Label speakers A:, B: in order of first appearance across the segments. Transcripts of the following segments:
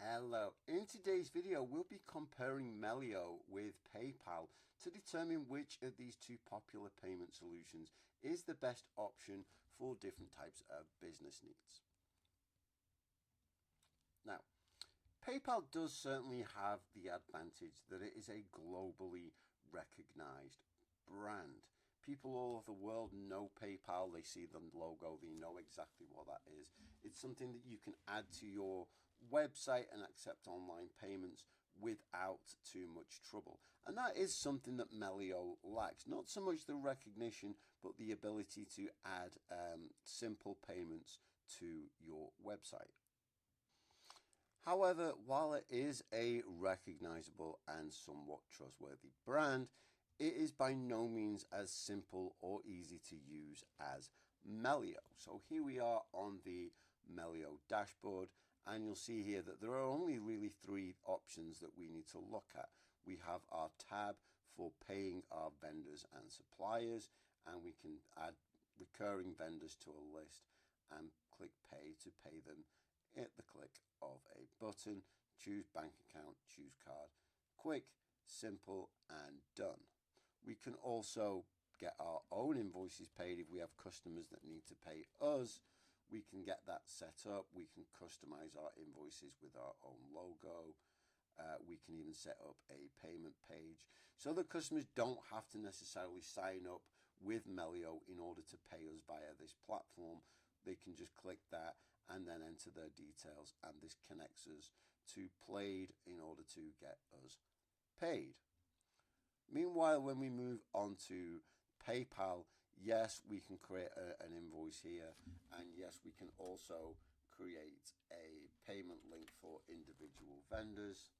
A: Hello, in today's video we'll be comparing Melio with PayPal to determine which of these two popular payment solutions is the best option for different types of business needs. Now, PayPal does certainly have the advantage that it is a globally recognized brand. People all over the world know PayPal. They see the logo, they know exactly what that is. It's something that you can add to your website and accept online payments without too much trouble. And that is something that Melio lacks. Not so much the recognition, but the ability to add simple payments to your website. However, while it is a recognizable and somewhat trustworthy brand, it is by no means as simple or easy to use as Melio. So here we are on the Melio dashboard, and you'll see here that there are only really three options that we need to look at. We have our tab for paying our vendors and suppliers, and we can add recurring vendors to a list and click pay to pay them at the click of a button. Choose bank account, choose card. Quick, simple, and done. We can also get our own invoices paid if we have customers that need to pay us. We can get that set up. We can customize our invoices with our own logo. We can even set up a payment page so that customers don't have to necessarily sign up with Melio in order to pay us via this platform. They can just click that and then enter their details, and this connects us to Plaid in order to get us paid. Meanwhile, when we move on to PayPal, yes, we can create an invoice here, and yes, we can also create a payment link for individual vendors.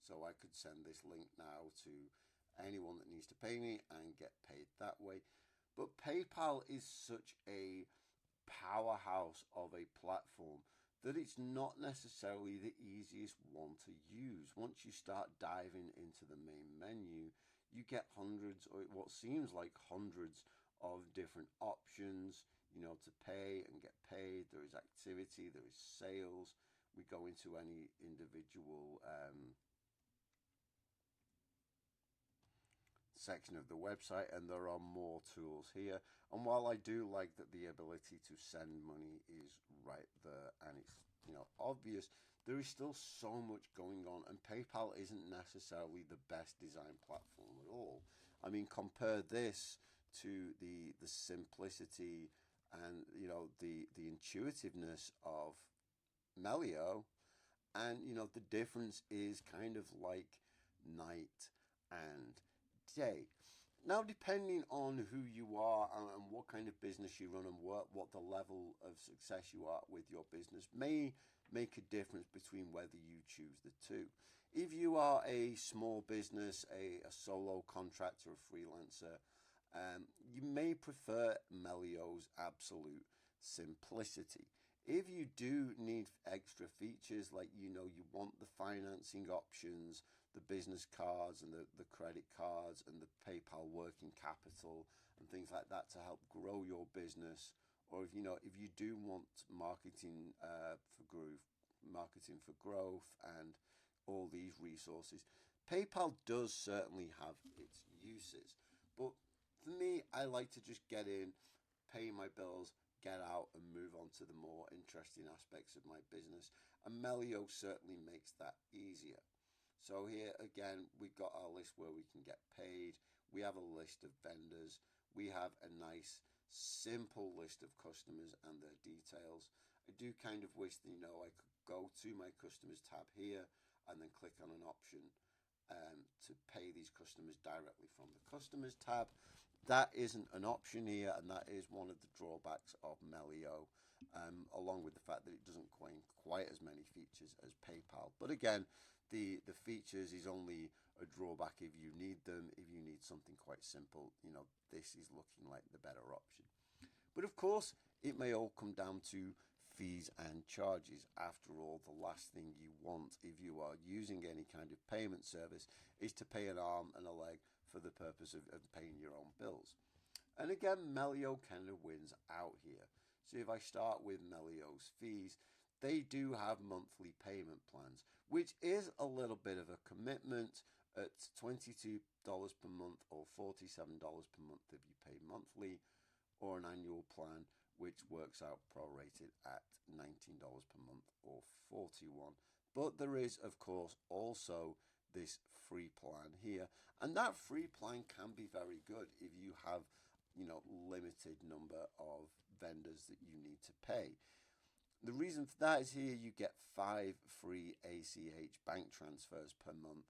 A: So I could send this link now to anyone that needs to pay me and get paid that way. But PayPal is such a powerhouse of a platform that it's not necessarily the easiest one to use. Once you start diving into the main menu, you get hundreds, or what seems like hundreds, of different options, to pay and get paid. There is activity, there is sales. We go into any individual section of the website, and there are more tools here. And while I do like that the ability to send money is right there and it's obvious, there is still so much going on, and PayPal isn't necessarily the best design platform at all. I mean, compare this to the simplicity and the intuitiveness of Melio, and the difference is kind of like night and day. Now, depending on who you are and what kind of business you run and what the level of success you are with your business may make a difference between whether you choose the two. If you are a small business, a solo contractor, a freelancer, you may prefer Melio's absolute simplicity. If you do need extra features, like you want the financing options, the business cards and the credit cards and the PayPal working capital and things like that to help grow your business, or if you do want marketing for growth and all these resources, PayPal does certainly have its uses. But for me, I like to just get in, pay my bills, get out, and move on to the more interesting aspects of my business. And Melio certainly makes that easier. So here again, we've got our list where we can get paid. We have a list of vendors. We have a nice, simple list of customers and their details. I do kind of wish that, I could go to my customers tab here and then click on an option to pay these customers directly from the customers tab. That isn't an option here, and that is one of the drawbacks of Melio, along with the fact that it doesn't quite as many features as PayPal. But again, the features is only a drawback if you need them. If you need something quite simple, this is looking like the better option. But of course, it may all come down to fees and charges. After all, the last thing you want if you are using any kind of payment service is to pay an arm and a leg for the purpose of paying your own bills. And again, Melio kind of wins out here. So if I start with Melio's fees, they do have monthly payment plans, which is a little bit of a commitment at $22 per month or $47 per month if you pay monthly, or an annual plan, which works out prorated at $19 per month or $41. But there is, of course, also this free plan here, and that free plan can be very good if you have, limited number of vendors that you need to pay. The reason for that is here you get 5 free ACH bank transfers per month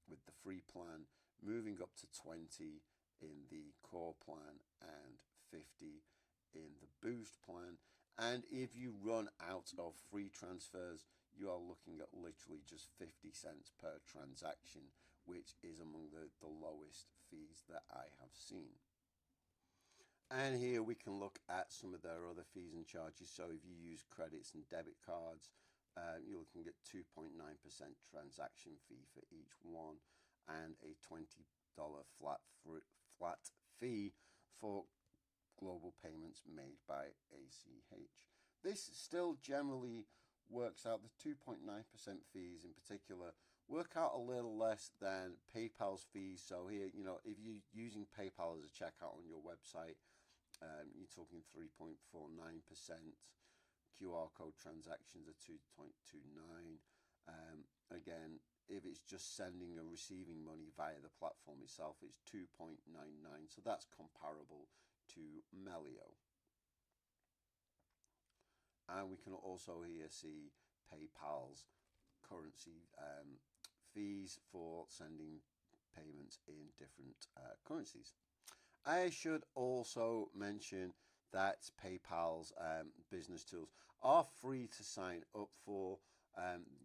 A: with the free plan, moving up to 20 in the core plan and 50 in the boost plan. And if you run out of free transfers, you are looking at literally just 50 cents per transaction, which is among the lowest fees that I have seen. And here we can look at some of their other fees and charges. So if you use credits and debit cards, you're looking at 2.9% transaction fee for each one, and a $20 flat fee for global payments made by ACH. This still generally works out, the 2.9% fees in particular work out a little less than PayPal's fees. So here, if you're using PayPal as a checkout on your website, you're talking 3.49%. QR code transactions are 2.29. Again, if it's just sending or receiving money via the platform itself, it's 2.99. So that's comparable to Melio. And we can also here see PayPal's currency fees for sending payments in different currencies. I should also mention that PayPal's business tools are free to sign up for.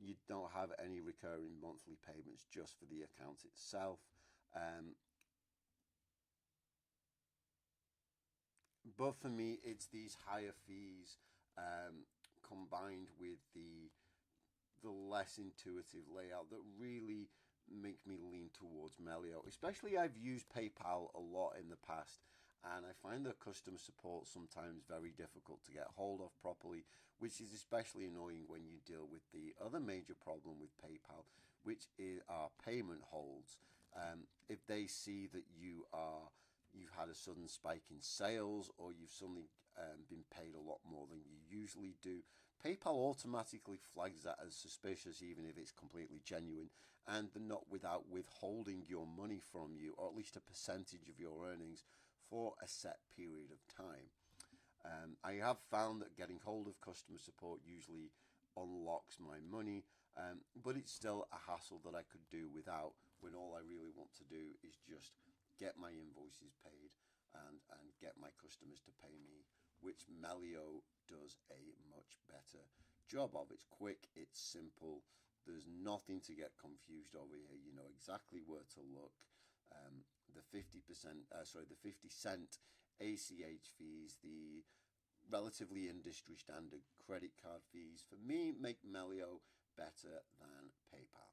A: You don't have any recurring monthly payments just for the account itself. But for me, it's these higher fees combined with the less intuitive layout that really make me lean towards Melio. Especially, I've used PayPal a lot in the past, and I find the customer support sometimes very difficult to get hold of properly, which is especially annoying when you deal with the other major problem with PayPal, which are payment holds. If they see that you've had a sudden spike in sales, or you've suddenly been paid a lot more than you usually do, PayPal automatically flags that as suspicious, even if it's completely genuine, and they're not without withholding your money from you, or at least a percentage of your earnings for a set period of time. I have found that getting hold of customer support usually unlocks my money, but it's still a hassle that I could do without, when all I really want to do is just get my invoices paid and get my customers to pay me, which Melio does a much better job of. It's quick, it's simple, there's nothing to get confused over here. You know exactly where to look. The 50 cent ACH fees, the relatively industry standard credit card fees, for me, make Melio better than PayPal.